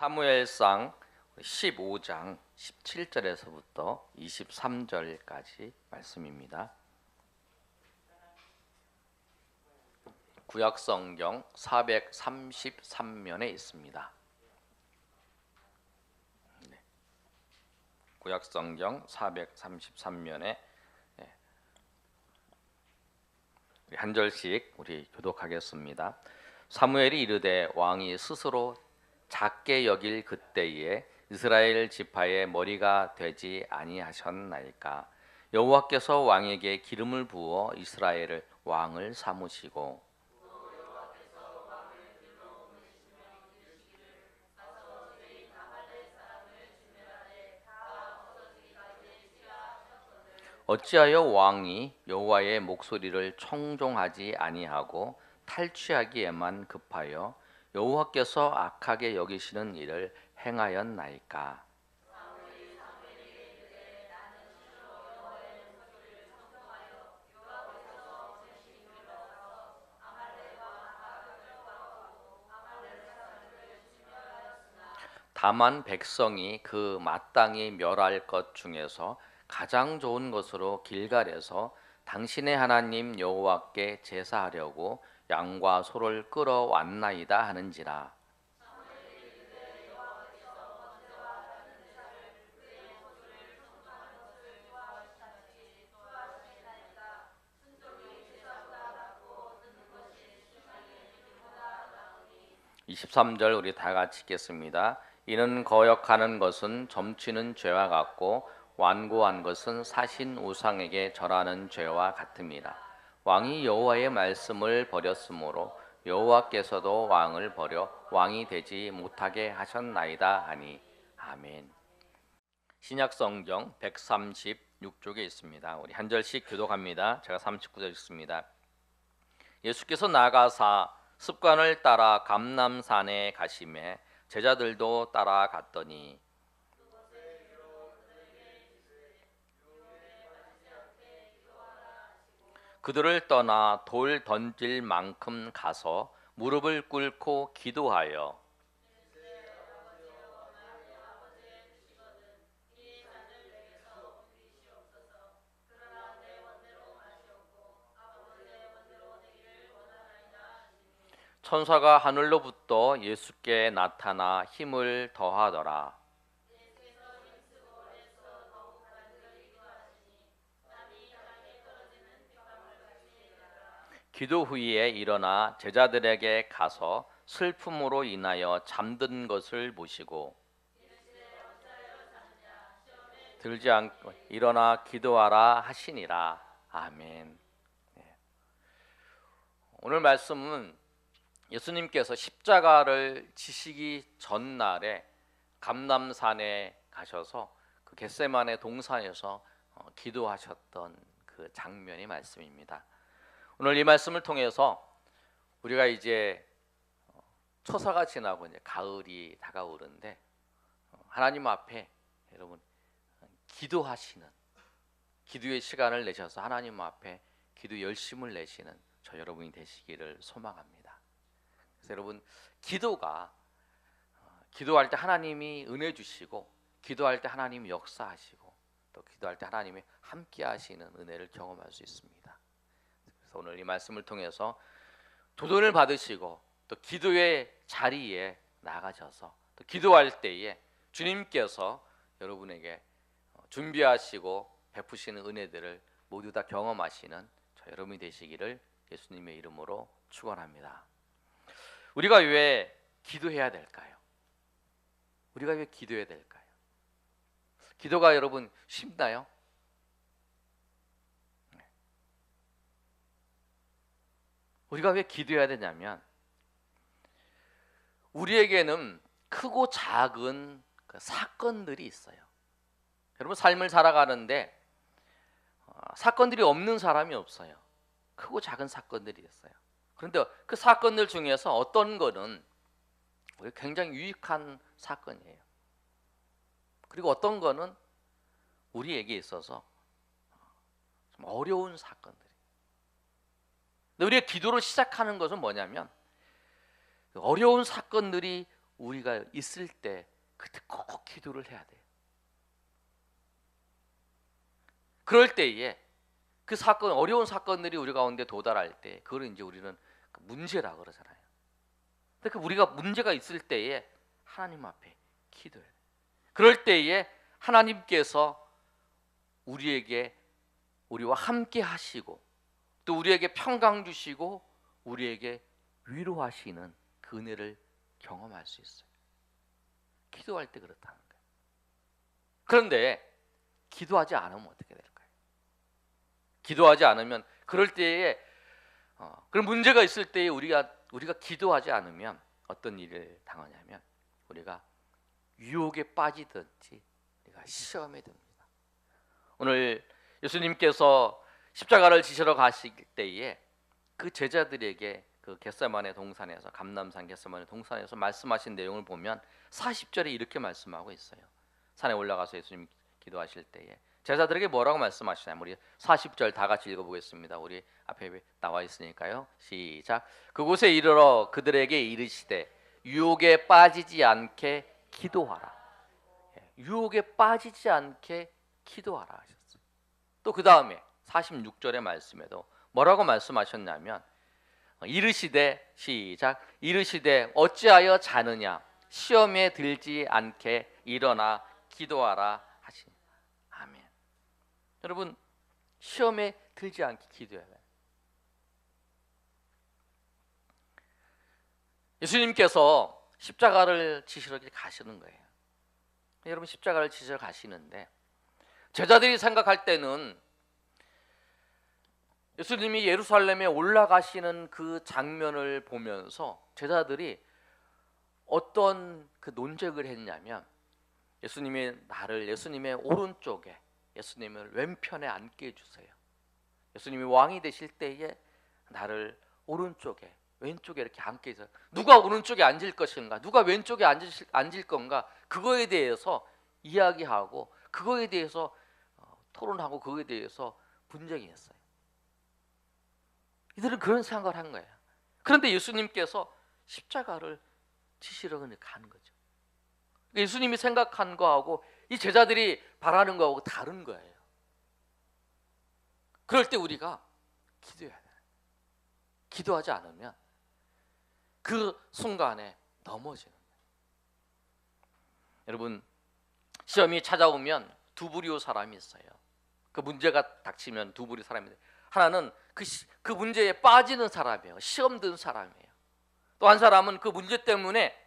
사무엘상 15장 17절에서부터 23절까지 말씀입니다. 구약성경 433면에 있습니다. 구약성경 433면에 한 절씩 우리 교독하겠습니다. 사무엘이 이르되 왕이 스스로 작게 여길 그때에 이스라엘 지파의 머리가 되지 아니하셨나이까. 여호와께서 왕에게 기름을 부어 이스라엘을 왕을 삼으시고 어찌하여 왕이 여호와의 목소리를 청종하지 아니하고 탈취하기에만 급하여 여호와께서 악하게 여기시는 일을 행하였나이까. 다만 백성이 그 마땅히 멸할 것 중에서 가장 좋은 것으로 길갈에서 당신의 하나님 여호와께 제사하려고 양과 소를 끌어왔나이다 하는지라. (23절) 우리 다 같이 읽겠습니다. 이는 거역하는 것은 점치는 죄와 같고 완고한 것은 사신 우상에게 절하는 죄와 같음이라. 왕이 여호와의 말씀을 버렸으므로 여호와께서도 왕을 버려 왕이 되지 못하게 하셨나이다 하니. 아멘. 신약성경 136쪽에 있습니다. 우리 한 절씩 교독합니다. 제가 39절 읽습니다. 예수께서 나가사 습관을 따라 감람산에 가시매 제자들도 따라갔더니 그들을 떠나 돌 던질 만큼 가서 무릎을 꿇고 기도하여 천사가 하늘로부터 예수께 나타나 힘을 더하더라. 기도 후에 일어나 제자들에게 가서 슬픔으로 인하여 잠든 것을 보시고 들지 않고 일어나 기도하라 하시니라. 아멘. 오늘 말씀은 예수님께서 십자가를 지시기 전날에 감람산에 가셔서 그 겟세마네 동산에서 기도하셨던 그 장면의 말씀입니다. 오늘 이 말씀을 통해서 우리가 이제 초사가 지나고 이제 가을이 다가오는데 하나님 앞에 여러분 기도하시는 기도의 시간을 내셔서 하나님 앞에 기도 열심을 내시는 저 여러분이 되시기를 소망합니다. 그래서 여러분 기도가 기도할 때 하나님이 은혜 주시고 기도할 때 하나님이 역사하시고 또 기도할 때 하나님이 함께 하시는 은혜를 경험할 수 있습니다. 그래서 오늘 이 말씀을 통해서 도전을 받으시고 또 기도의 자리에 나가셔서 또 기도할 때에 주님께서 여러분에게 준비하시고 베푸시는 은혜들을 모두 다 경험하시는 저 여러분이 되시기를 예수님의 이름으로 축원합니다. 우리가 왜 기도해야 될까요? 우리가 왜 기도해야 될까요? 기도가 여러분 쉽나요? 우리가 왜 기도해야 되냐면 우리에게는 크고 작은 그 사건들이 있어요. 여러분 삶을 살아가는데 사건들이 없는 사람이 없어요. 크고 작은 사건들이 있어요. 그런데 그 사건들 중에서 어떤 거는 굉장히 유익한 사건이에요. 그리고 어떤 거는 우리에게 있어서 좀 어려운 사건들이에요. 근데 우리가 기도를 시작하는 것은 뭐냐면 어려운 사건들이 우리가 있을 때 그때 꼭 기도를 해야 돼요. 그럴 때에 그 사건, 어려운 사건들이 우리 가운데 도달할 때 그걸 이제 우리는 문제라 그러잖아요. 근데 우리가 문제가 있을 때에 하나님 앞에 기도해요. 그럴 때에 하나님께서 우리와 함께 하시고 또 우리에게 평강 주시고 우리에게 위로하시는 그 은혜를 경험할 수 있어요. 기도할 때 그렇다는 거예요. 그런데 기도하지 않으면 어떻게 될까요? 기도하지 않으면 그럴 때에 그런 문제가 있을 때에 우리가 기도하지 않으면 어떤 일을 당하냐면 우리가 유혹에 빠지든지 우리가 시험에 듭니다. 오늘 예수님께서 십자가를 지시러 가실 때에 그 제자들에게 그 겟세마네 동산에서 감람산 겟세마네 동산에서 말씀하신 내용을 보면 40절에 이렇게 말씀하고 있어요. 산에 올라가서 예수님 기도하실 때에 제자들에게 뭐라고 말씀하시냐면 우리 40절 다 같이 읽어보겠습니다. 우리 앞에 나와 있으니까요. 시작. 그곳에 이르러 그들에게 이르시되 유혹에 빠지지 않게 기도하라. 유혹에 빠지지 않게 기도하라 하셨어요. 또 그 다음에 46절의 말씀에도 뭐라고 말씀하셨냐면 이르시되 시작. 이르시되 어찌하여 자느냐 시험에 들지 않게 일어나 기도하라 하시니. 아멘. 여러분 시험에 들지 않게 기도해야 돼요. 예수님께서 십자가를 지시러 가시는 거예요. 여러분 십자가를 지시러 가시는데 제자들이 생각할 때는 예수님이 예루살렘에 올라가시는 그 장면을 보면서 제자들이 어떤 그 논쟁을 했냐면 예수님의 오른쪽에 예수님을 왼편에 앉게 해주세요. 예수님이 왕이 되실 때에 나를 오른쪽에 왼쪽에 이렇게 앉게 해서 누가 오른쪽에 앉을 것인가 누가 왼쪽에 앉을 건가 그거에 대해서 이야기하고 그거에 대해서 토론하고 그거에 대해서 분쟁이 했어요. 이들은 그런 생각을 한 거예요. 그런데 예수님께서 십자가를 지시러 가는 거죠. 예수님이 생각한 거하고 이 제자들이 바라는 거하고 다른 거예요. 그럴 때 우리가 기도해야 돼요. 기도하지 않으면 그 순간에 넘어지는 거예요. 여러분 시험이 찾아오면 두 부류의 사람이 있어요. 그 문제가 닥치면 두 부류의 사람인데 하나는 그 문제에 빠지는 사람이에요. 시험 든 사람이에요. 또 한 사람은 그 문제 때문에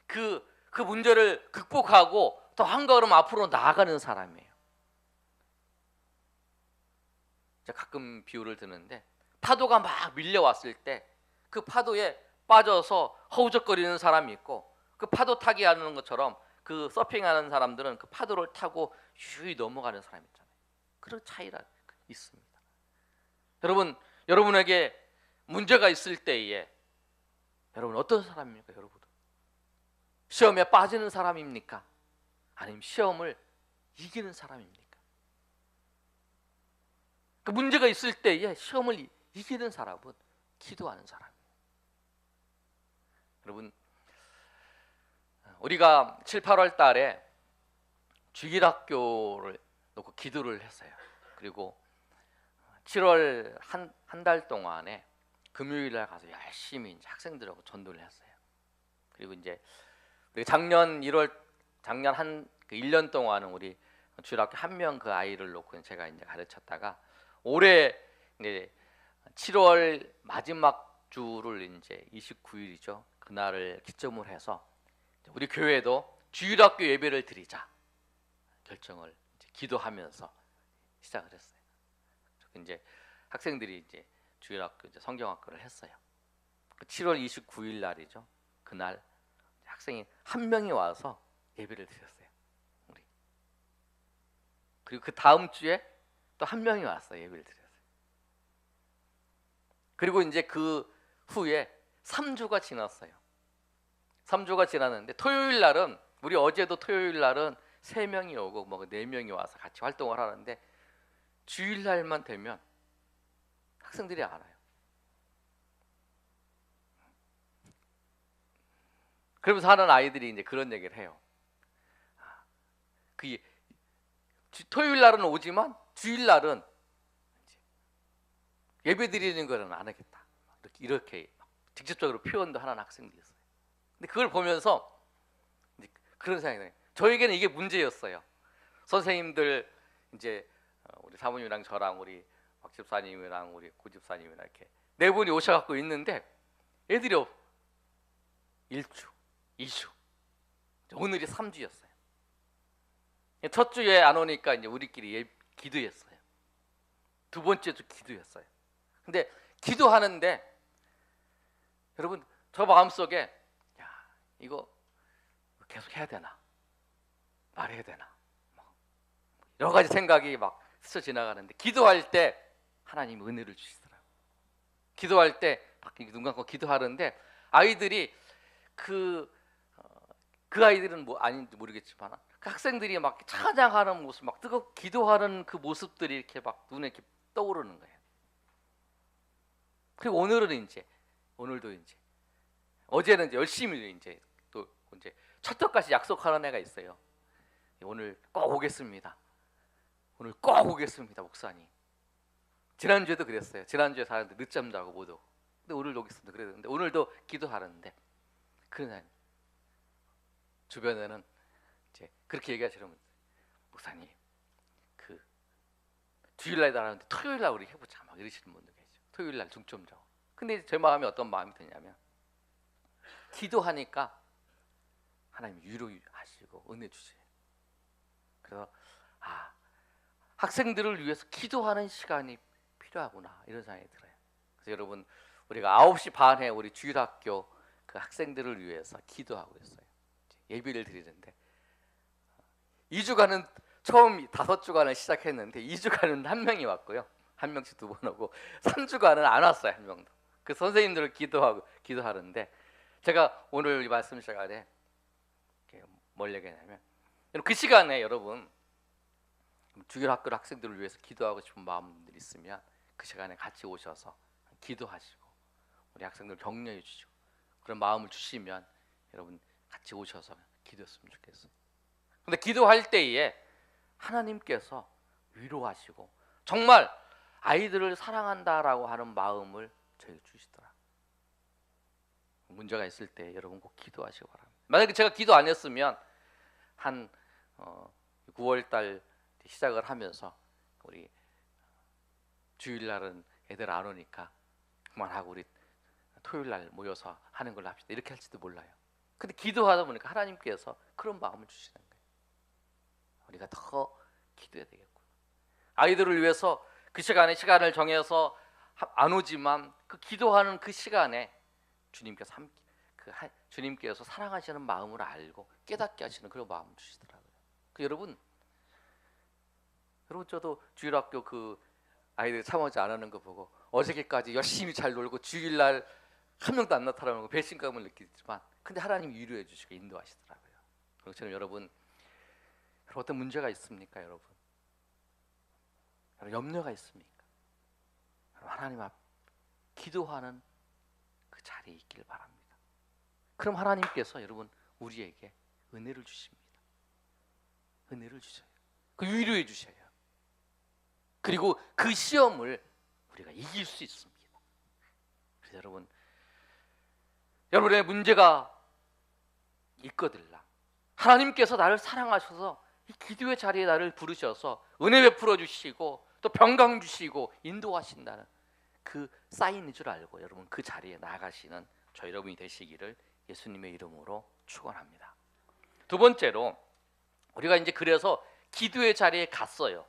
그 문제를 극복하고 또 한 걸음 앞으로 나아가는 사람이에요. 제가 가끔 비유를 드는데 파도가 막 밀려왔을 때 그 파도에 빠져서 허우적거리는 사람이 있고 그 파도 타기 하는 것처럼 그 서핑하는 사람들은 그 파도를 타고 유유히 넘어가는 사람이 있잖아요. 그런 차이가 있습니다. 여러분에게 문제가 있을 때에 여러분 어떤 사람입니까? 여러분 시험에 빠지는 사람입니까? 아니면 시험을 이기는 사람입니까? 그 문제가 있을 때에 시험을 이기는 사람은 기도하는 사람이에요. 여러분 우리가 7, 8월 달에 주일학교를 놓고 기도를 했어요. 그리고 7월 한 달 동안에 금요일에 가서 열심히 이제 학생들하고 전도를 했어요. 그리고 이제 우리 작년 한 1년 동안은 우리 주일학교 한 명 그 아이를 놓고 제가 이제 가르쳤다가 올해 이제 7월 마지막 주를 이제 29일이죠. 그날을 기점으로 해서 우리 교회도 주일학교 예배를 드리자 결정을 이제 기도하면서 시작을 했어요. 이제 학생들이 이제 주일학교 이제 성경학교를 했어요. 7월 29일 날이죠. 그날 학생이 한 명이 와서 예배를 드렸어요. 우리. 그리고 그 다음 주에 또 한 명이 왔어요. 예배를 드렸어요. 그리고 이제 그 후에 3주가 지났어요. 3주가 지났는데 토요일 날은 우리 어제도 토요일 날은 3명이 오고 뭐 4명이 와서 같이 활동을 하는데 주일 날만 되면 학생들이 알아요. 그러면서 하는 아이들이 이제 그런 얘기를 해요. 그 토요일 날은 오지만 주일 날은 예배 드리는 거는 안 하겠다. 이렇게 직접적으로 표현도 하는 학생들이 있어요. 근데 그걸 보면서 그런 생각이 나요. 저에게는 이게 문제였어요. 선생님들 이제 우리 사모님이랑 저랑 우리 박 집사님이랑 우리 고 집사님이랑 이렇게 네 분이 오셔갖고 있는데 애들이 1주, 2주, 오늘이 3주였어요. 첫 주에 안 오니까 이제 우리끼리 기도했어요. 두 번째 주 기도했어요. 근데 기도하는데 여러분 저 마음속에 야 이거 계속 해야 되나 말해야 되나 여러 가지 생각이 막 스쳐 지나가는데 기도할 때 하나님이 은혜를 주시더라고요. 기도할 때 막 눈 감고 기도하는데 아이들이 그 아이들은 뭐 아닌지 모르겠지만 그 학생들이 막 찬양하는 모습, 막 뜨겁게 기도하는 그 모습들이 이렇게 막 눈에 이렇게 떠오르는 거예요. 그리고 오늘도 이제 어제는 이제 열심히 이제 또 이제 첫떡같이 약속하는 애가 있어요. 오늘 꼭 오겠습니다. 오늘 꼭 오겠습니다, 목사님. 지난주에도 그랬어요. 지난주에 사람들 늦잠 자고 못 오고. 근데 오늘 오겠습니다. 그랬는데 오늘도 기도하는데 그러나 주변에는 이제 그렇게 얘기하시는 분들, 목사님 그 주일날 나가는데 토요일날 우리 해보자 막 이러시는 분들 계시죠. 토요일날 중점 적어. 근데 제 마음이 어떤 마음이 드냐면 기도하니까 하나님 위로하시고 은혜 주세요. 그래서 학생들을 위해서 기도하는 시간이 필요하구나 이런 생각이 들어요. 그래서 여러분 우리가 9시 반에 우리 주일학교 그 학생들을 위해서 기도하고 있어요. 예배를 드리는데 2주간은 처음 5주간을 시작했는데 2주간은 한 명이 왔고요. 한 명씩 2번 오고 3주간은 안 왔어요. 한 명도. 그 선생님들을 기도하는데 제가 오늘 이 말씀 시간에 뭘 얘기하냐면 그 시간에 여러분 주일학교 학생들을 위해서 기도하고 싶은 마음들이 있으면 그 시간에 같이 오셔서 기도하시고 우리 학생들 격려해 주시고 그런 마음을 주시면 여러분 같이 오셔서 기도했으면 좋겠어요. 근데 기도할 때에 하나님께서 위로하시고 정말 아이들을 사랑한다라고 하는 마음을 저에게 주시더라. 문제가 있을 때 여러분 꼭 기도하시기 바랍니다. 만약에 제가 기도 안 했으면 한 9월 달 시작을 하면서 우리 주일날은 애들 안 오니까 그만하고 우리 토요일날 모여서 하는 걸로 합시다 이렇게 할지도 몰라요. 근데 기도하다 보니까 하나님께서 그런 마음을 주시는 거예요. 우리가 더 기도해야 되겠고 아이들을 위해서 그 시간에 시간을 정해서 안 오지만 그 기도하는 그 시간에 주님께서 사랑하시는 마음을 알고 깨닫게 하시는 그런 마음을 주시더라고요. 여러분 저도 주일학교 그 아이들 참여하지 안 하는 거 보고 어저께까지 열심히 잘 놀고 주일날 한 명도 안 나타나는 거 배신감을 느끼지만 근데 하나님이 위로해 주시고 인도하시더라고요. 그렇죠 여러분 어떤 문제가 있습니까 여러분? 염려가 있습니까? 하나님 앞 기도하는 그 자리에 있길 바랍니다. 그럼 하나님께서 여러분 우리에게 은혜를 주십니다. 은혜를 주셔요. 그 위로해 주셔요. 그리고 그 시험을 우리가 이길 수 있습니다. 그래서 여러분의 문제가 있거들라 하나님께서 나를 사랑하셔서 이 기도의 자리에 나를 부르셔서 은혜 베풀어 주시고 또 평강 주시고 인도하신다는 그 사인인 줄 알고 여러분 그 자리에 나가시는 저 여러분이 되시기를 예수님의 이름으로 축원합니다. 두 번째로 우리가 이제 그래서 기도의 자리에 갔어요.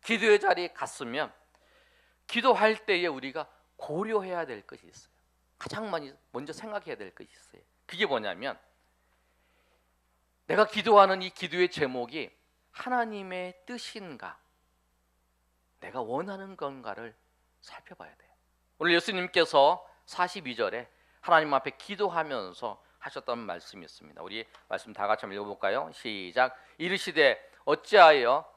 기도의 자리에 갔으면 기도할 때에 우리가 고려해야 될 것이 있어요. 가장 먼저 생각해야 될 것이 있어요. 그게 뭐냐면 내가 기도하는 이 기도의 제목이 하나님의 뜻인가 내가 원하는 건가를 살펴봐야 돼요. 오늘 예수님께서 42절에 하나님 앞에 기도하면서 하셨던 말씀이 있습니다. 우리 말씀 다 같이 한번 읽어볼까요? 시작. 이르시되 어찌하여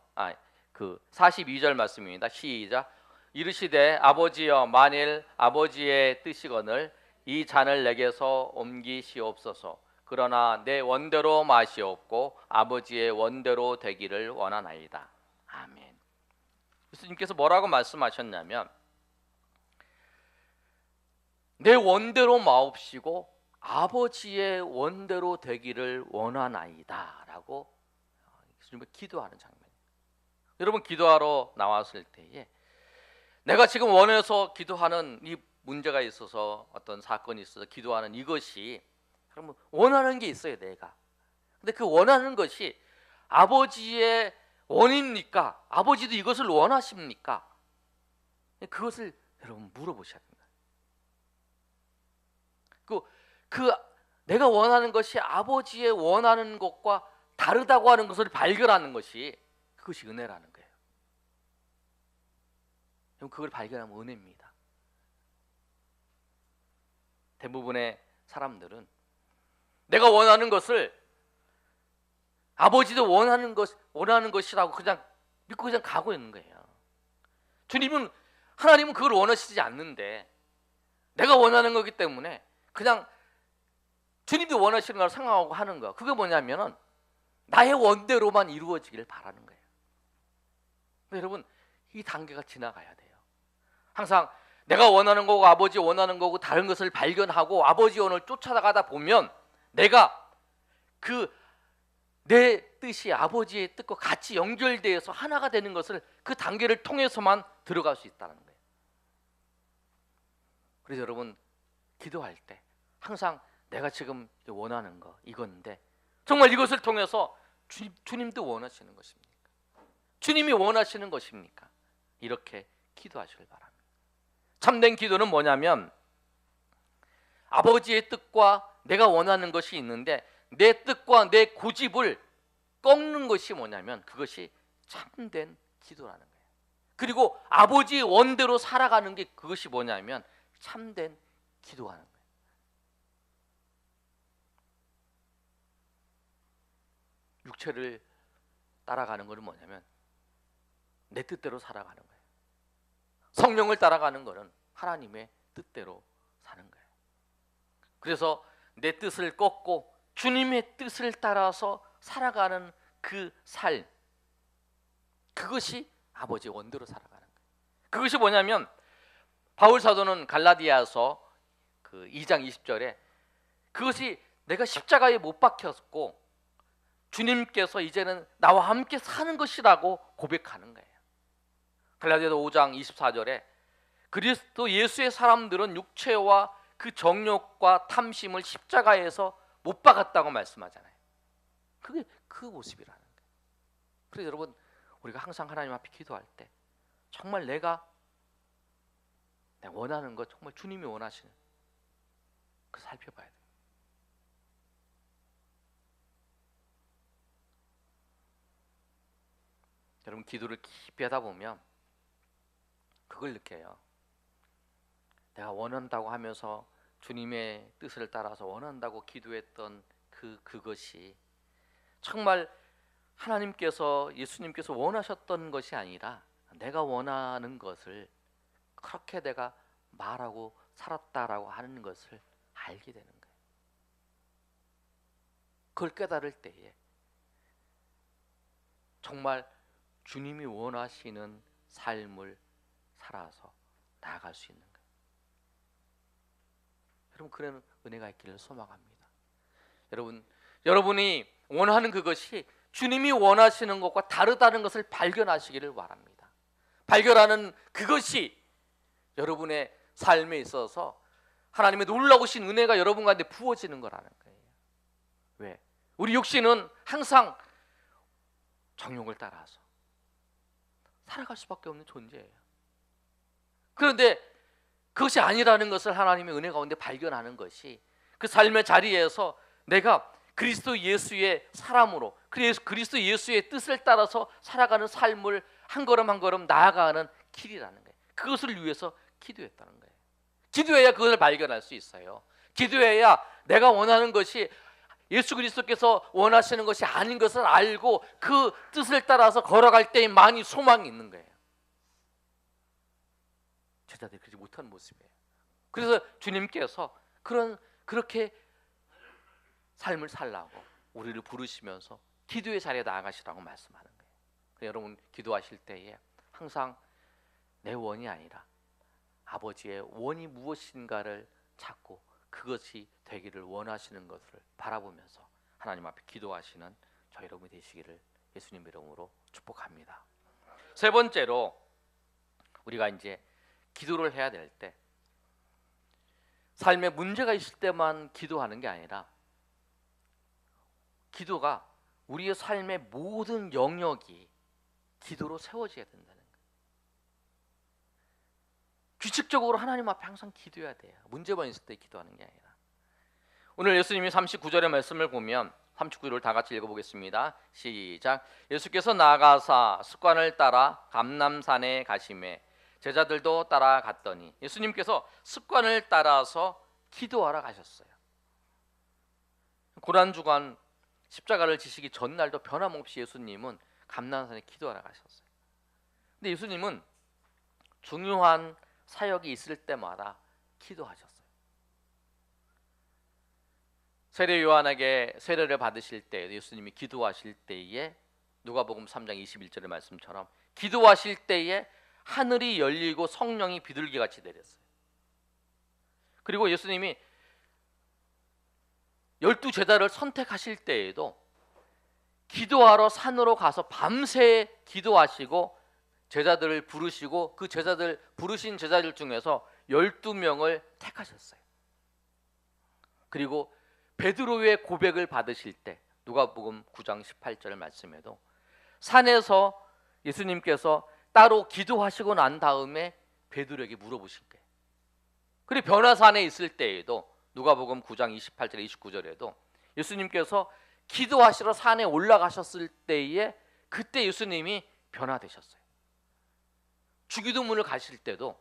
그 42절 말씀입니다. 시작. 이르시되 아버지여 만일 아버지의 뜻이거늘 이 잔을 내게서 옮기시옵소서. 그러나 내 원대로 마시옵고 아버지의 원대로 되기를 원하나이다. 아멘. 예수님께서 뭐라고 말씀하셨냐면 내 원대로 마옵시고 아버지의 원대로 되기를 원하나이다 라고 예수님을 기도하는 장면이에요. 여러분, 기도하러 나왔을 때에 내가 지금 원해서 기도하는 이 문제가 있어서, 어떤 사건이 있어서 기도하는 이것이, 그러면 원하는 게 있어요, 내가. 근데 그 원하는 것이 아버지의 원입니까? 아버지도 이것을 원하십니까? 그것을 여러분 물어보셔야 됩니다. 그 내가 원하는 것이 아버지의 원하는 것과 다르다고 하는 것을 발견하는 것이, 그것이 은혜라는 거예요. 그걸 발견하면 은혜입니다. 대부분의 사람들은 내가 원하는 것을 아버지도 원하는 것이라고 그냥 믿고 그냥 가고 있는 거예요. 하나님은 그걸 원하시지 않는데 내가 원하는 거기 때문에 그냥 주님도 원하시는 걸 생각하고 하는 거. 그게 뭐냐면은 나의 원대로만 이루어지기를 바라는 거예요. 여러분, 이 단계가 지나가야 돼요. 항상 내가 원하는 거고 아버지 원하는 거고 다른 것을 발견하고 아버지 원을 쫓아가다 보면 내가 내 뜻이 아버지의 뜻과 같이 연결되어서 하나가 되는 것을, 그 단계를 통해서만 들어갈 수 있다는 거예요. 그래서 여러분, 기도할 때 항상 내가 지금 원하는 거 이건데 정말 이것을 통해서 주님도 원하시는 것입니까? 주님이 원하시는 것입니까? 이렇게 기도하시길 바랍니다. 참된 기도는 뭐냐면 아버지의 뜻과 내가 원하는 것이 있는데 내 뜻과 내 고집을 꺾는 것이 뭐냐면 그것이 참된 기도라는 거예요. 그리고 아버지의 원대로 살아가는 게, 그것이 뭐냐면 참된 기도하는 거예요. 육체를 따라가는 것은 뭐냐면 내 뜻대로 살아가는 거예요. 성령을 따라가는 것은 하나님의 뜻대로 사는 거예요. 그래서 내 뜻을 꺾고 주님의 뜻을 따라서 살아가는 그 삶, 그것이 아버지의 원대로 살아가는 거예요. 그것이 뭐냐면 바울 사도는 갈라디아서 2장 20절에 그것이 내가 십자가에 못 박혔고 주님께서 이제는 나와 함께 사는 것이라고 고백하는 거예요. 갈라디아서 5장 24절에 그리스도 예수의 사람들은 육체와 그 정욕과 탐심을 십자가에서 못 박았다고 말씀하잖아요. 그게 그 모습이라는 거예요. 그래서 여러분, 우리가 항상 하나님 앞에 기도할 때 정말 내가 원하는 것, 정말 주님이 원하시는 그 살펴봐야 돼요. 여러분, 기도를 깊이 하다 보면 그걸 느껴요. 내가 원한다고 하면서 주님의 뜻을 따라서 원한다고 기도했던 그것이 정말 하나님께서, 예수님께서 원하셨던 것이 아니라 내가 원하는 것을 그렇게 내가 말하고 살았다라고 하는 것을 알게 되는 거예요. 그걸 깨달을 때에 정말 주님이 원하시는 삶을 살아서 나아갈 수 있는 거예요. 여러분, 그런 은혜가 있기를 소망합니다. 여러분이 원하는 그것이 주님이 원하시는 것과 다르다는 것을 발견하시기를 바랍니다. 발견하는 그것이 여러분의 삶에 있어서 하나님의 놀라우신 은혜가 여러분 가운데 부어지는 거라는 거예요. 왜? 우리 육신은 항상 정욕을 따라서 살아갈 수밖에 없는 존재예요. 그런데 그것이 아니라는 것을 하나님의 은혜 가운데 발견하는 것이, 그 삶의 자리에서 내가 그리스도 예수의 사람으로, 그리스도 예수의 뜻을 따라서 살아가는 삶을 한 걸음 한 걸음 나아가는 길이라는 거예요. 그것을 위해서 기도했다는 거예요. 기도해야 그것을 발견할 수 있어요. 기도해야 내가 원하는 것이 예수 그리스도께서 원하시는 것이 아닌 것을 알고 그 뜻을 따라서 걸어갈 때에 많이 소망이 있는 거예요. 제자들이 그러지 못한 모습이에요. 그래서 주님께서 그렇게 삶을 살라고 우리를 부르시면서 기도의 자리에 나아가시라고 말씀하는 거예요. 여러분 기도하실 때에 항상 내 원이 아니라 아버지의 원이 무엇인가를 찾고 그것이 되기를 원하시는 것을 바라보면서 하나님 앞에 기도하시는 저희 여러분이 되시기를 예수님 이름으로 축복합니다. 세 번째로 우리가 이제 기도를 해야 될 때 삶에 문제가 있을 때만 기도하는 게 아니라 기도가 우리의 삶의 모든 영역이 기도로 세워져야 된다는 거예요. 규칙적으로 하나님 앞에 항상 기도해야 돼요. 문제만 있을 때 기도하는 게 아니라. 오늘 예수님이 39절의 말씀을 보면 39절을 다 같이 읽어보겠습니다. 시작. 예수께서 나아가사 습관을 따라 감람산에 가시매 제자들도 따라갔더니 예수님께서 습관을 따라서 기도하러 가셨어요. 고난주간 십자가를 지시기 전날도 변함없이 예수님은 감람산에 기도하러 가셨어요. 근데 예수님은 중요한 사역이 있을 때마다 기도하셨어요. 세례 요한에게 세례를 받으실 때 예수님이 기도하실 때에 누가복음 3장 21절의 말씀처럼 기도하실 때에 하늘이 열리고 성령이 비둘기같이 내렸어요. 그리고 예수님이 12제자를 선택하실 때에도 기도하러 산으로 가서 밤새 기도하시고 제자들을 부르시고 그 제자들 부르신 제자들 중에서 12명을 택하셨어요. 그리고 베드로의 고백을 받으실 때 누가복음 9장 18절 말씀에도 산에서 예수님께서 따로 기도하시고 난 다음에 베드로에게 물어보신 거예요. 그리고 변화산에 있을 때에도 누가복음 9장 28절 29절에도 예수님께서 기도하시러 산에 올라가셨을 때에 그때 예수님이 변화되셨어요. 주기도문을 가실 때도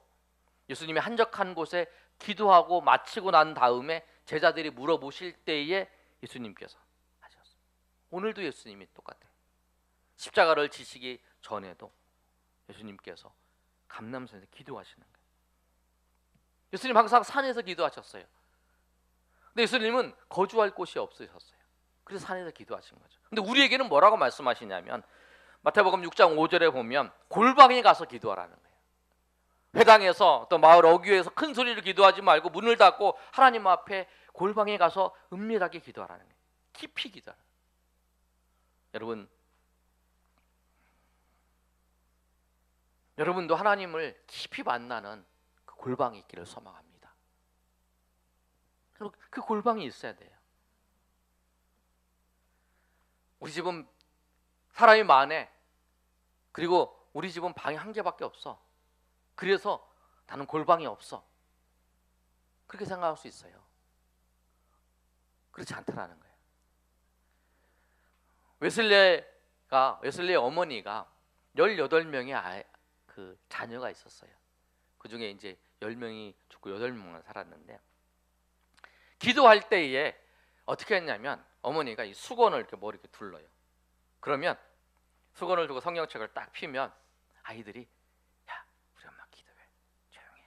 예수님이 한적한 곳에 기도하고 마치고 난 다음에 제자들이 물어보실 때에 예수님께서 하셨어요. 오늘도 예수님이 똑같아요. 십자가를 지시기 전에도 예수님께서 감람산에서 기도하시는 거예요. 예수님 항상 산에서 기도하셨어요. 근데 예수님은 거주할 곳이 없으셨어요. 그래서 산에서 기도하신 거죠. 근데 우리에게는 뭐라고 말씀하시냐면 마태복음 6장 5절에 보면 골방에 가서 기도하라는 거예요. 회당에서 또 마을 어귀에서 큰 소리를 기도하지 말고 문을 닫고 하나님 앞에 골방에 가서 은밀하게 기도하라는 거예요. 깊이 기도하라는 거예요. 여러분도 하나님을 깊이 만나는 그 골방이 있기를 소망합니다. 그 골방이 있어야 돼요. 우리 집은 사람이 많아. 그리고 우리 집은 방이 한 개밖에 없어. 그래서 나는 골방이 없어. 그렇게 생각할 수 있어요. 그렇지 않다라는 거예요. 웨슬리의 어머니가 18명의 그 자녀가 있었어요. 그 중에 이제 10명이 죽고 8명만 살았는데 기도할 때에 어떻게 했냐면 어머니가 이 수건을 이렇게 머리에 둘러요. 그러면 수건을 두고 성경책을 딱 피면 아이들이 야 우리 엄마 기도해 조용해.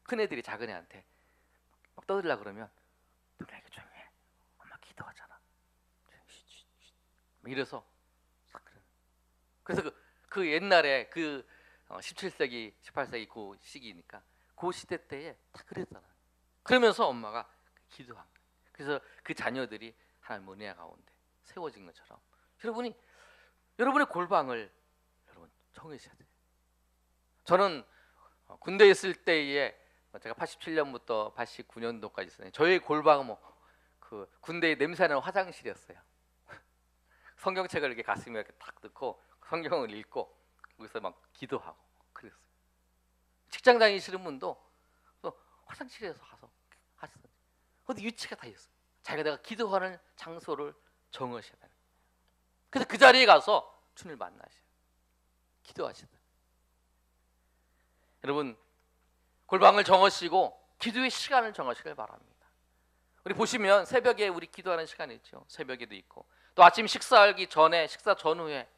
큰애들이 작은애한테 막 떠들려 그러면 너네 조용해 엄마 기도하잖아. 이래서 그래서 그 옛날에 그 17세기 18세기 그 시기니까 그 시대 때에 다 그랬잖아요. 그러면서 엄마가 기도한 거예요. 그래서 그 자녀들이 하나님 은혜 가운데 세워진 것처럼 여러분의 골방을 여러분 정해셔야 돼요. 저는 군대에 있을 때에 제가 87년부터 89년도까지 있었는데 저희 골방은 그 군대에 냄새나는 화장실이었어요. 성경책을 이렇게 가슴에 이렇게 탁 넣고 성경을 읽고 거기서 막 기도하고 그랬어요. 직장 다니시는 분도 또 화장실에서 가서 하셨어요. 어디 위치가 다 있어요. 자기가 내가 기도하는 장소를 정하셔야 돼요. 그래서 그 자리에 가서 주님을 만나셔요. 기도하셔야 돼요. 여러분 골방을 정하시고 기도의 시간을 정하시길 바랍니다. 우리 보시면 새벽에 우리 기도하는 시간이 있죠. 새벽에도 있고 또 아침 식사하기 전에 식사 전후에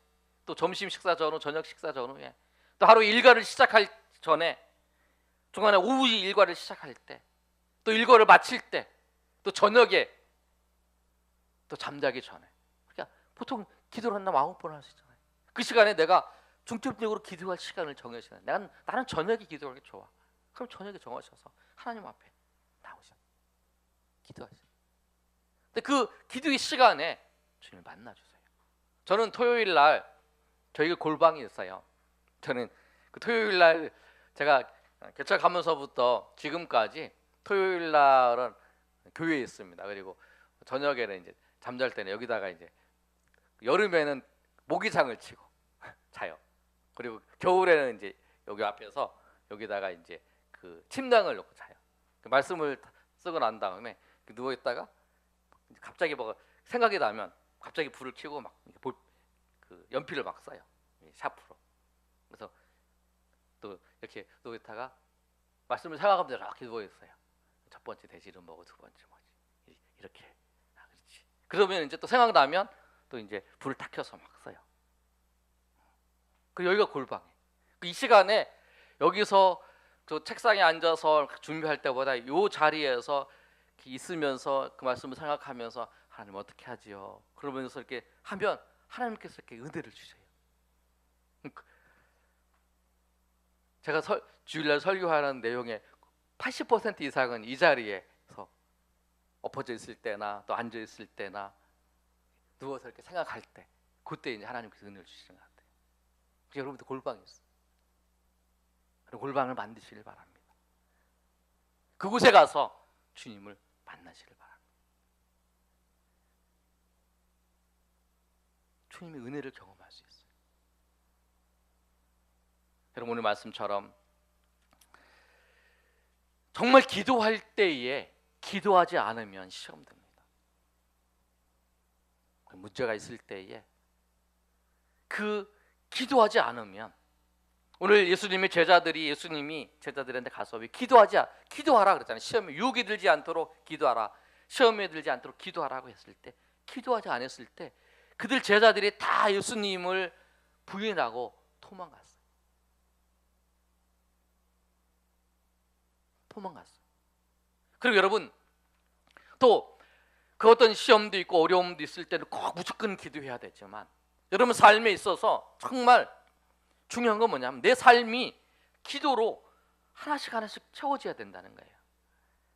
또 점심 식사 전후 저녁 식사 전후에 또 하루 일과를 시작할 전에 중간에 오후 일과를 시작할 때 또 일과를 마칠 때 또 저녁에 또 잠자기 전에. 그러니까 보통 기도를 한다면 9번 할 수 있잖아요. 그 시간에 내가 중점적으로 기도할 시간을 정해서 나는 저녁에 기도하는 게 좋아. 그럼 저녁에 정하셔서 하나님 앞에 나오셔 기도하세요. 근데 그 기도의 시간에 주님을 만나주세요. 저는 토요일 날 저희가 골방이 있어요. 저는 그 토요일 날 제가 개척하면서부터 지금까지 토요일 날은 교회에 있습니다. 그리고 저녁에는 이제 잠잘 때는 여기다가 이제 여름에는 모기장을 치고 자요. 그리고 겨울에는 이제 여기 앞에서 여기다가 이제 그 침낭을 놓고 자요. 그 말씀을 쓰고 난 다음에 누워 있다가 갑자기 뭐가 생각이 나면 갑자기 불을 켜고 막 그 연필을 막 써요. 샤프로. 그래서 또 이렇게 누워 있다가 말씀을 생각하면서 이렇게 누워 있어요. 첫 번째 대지는 뭐고 두 번째 뭐지 이렇게. 그렇지. 그러면 이제 또 생각나면 또 이제 불을 탁 켜서 막 써요. 그 여기가 골방에. 이 시간에 여기서 저 책상에 앉아서 준비할 때보다 이 자리에서 있으면서 그 말씀을 생각하면서 하나님 어떻게 하지요? 그러면서 이렇게 하면 하나님께서 이렇게 은혜를 주셔요. 제가 주일날 설교하는 내용의 80% 이상은 이 자리에서 엎어져 있을 때나 또 앉아 있을 때나 누워서 이렇게 생각할 때 그때 이제 하나님께서 은혜를 주시는 것 같아요. 여러분도 골방이 있어요. 골방을 만드시길 바랍니다. 그곳에 가서 주님을 만나시길 바랍니다. 주님의 은혜를 경험할 수 있어요. 여러분 오늘 말씀처럼 정말 기도할 때에 기도하지 않으면 시험 듭니다. 문제가 있을 때에 그 기도하지 않으면 오늘 예수님이 제자들한테 가서 기도하라 그랬잖아요. 시험에 유혹이 들지 않도록 기도하라. 시험에 들지 않도록 기도하라고 했을 때 기도하지 않았을 때 그들 제자들이 다 예수님을 부인하고 도망갔어요. 그리고 여러분 또 그 어떤 시험도 있고 어려움도 있을 때는 꼭 무조건 기도해야 되지만 여러분 삶에 있어서 정말 중요한 건 뭐냐면 내 삶이 기도로 하나씩 채워져야 된다는 거예요.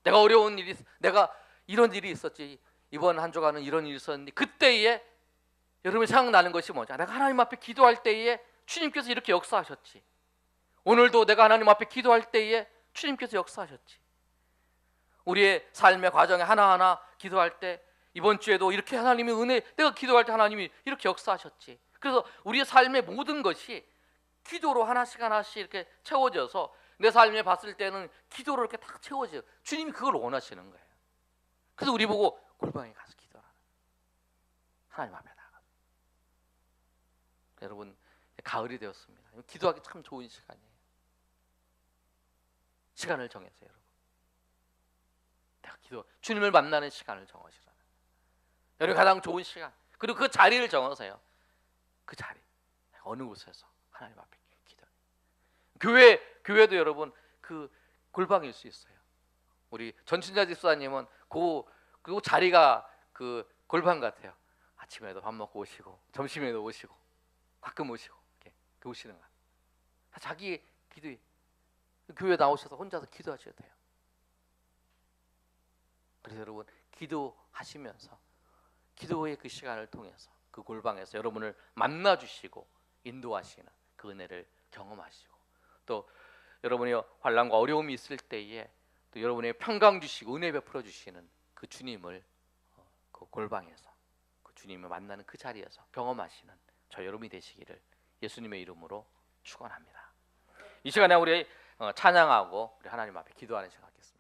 내가 어려운 일이 내가 이런 일이 있었지 이번 한 주간은 이런 일이 있었는데 그때에 여러분이 생각나는 것이 뭐냐? 내가 하나님 앞에 기도할 때에 주님께서 이렇게 역사하셨지. 오늘도 내가 하나님 앞에 기도할 때에 주님께서 역사하셨지. 우리의 삶의 과정에 하나하나 기도할 때 이번 주에도 이렇게 하나님의 은혜 내가 기도할 때 하나님이 이렇게 역사하셨지. 그래서 우리의 삶의 모든 것이 기도로 하나씩 이렇게 채워져서 내 삶에 봤을 때는 기도로 이렇게 딱 채워져요. 주님이 그걸 원하시는 거예요. 그래서 우리 보고 골방에 가서 기도하라. 하나님 앞에 나가. 여러분 가을이 되었습니다. 기도하기 참 좋은 시간이에요. 시간을 정해서 여러분. 내가 주님을 만나는 시간을 정하시라. 여러분 가장 좋은 시간. 그리고 그 자리를 정하세요. 그 자리. 어느 곳에서 하나님 앞에 기도해. 교회도 여러분 그 골방일 수 있어요. 우리 전춘자 집사님은 그 자리가 그 골방 같아요. 아침에도 밥 먹고 오시고 점심에도 오시고 가끔 오시고 이렇게 오시는 거야. 자기 기도에 교회 나오셔서 혼자서 기도하셔야 돼요. 그래서 여러분 기도하시면서 기도의 그 시간을 통해서 그 골방에서 여러분을 만나 주시고 인도하시는 그 은혜를 경험하시고 또 여러분이 환난과 어려움이 있을 때에 또 여러분의 평강 주시고 은혜 베풀어 주시는 그 주님을 그 골방에서 그 주님을 만나는 그 자리에서 경험하시는 저 여러분이 되시기를 예수님의 이름으로 축원합니다. 이 시간에 우리 찬양하고 우리 하나님 앞에 기도하는 시간 갖겠습니다.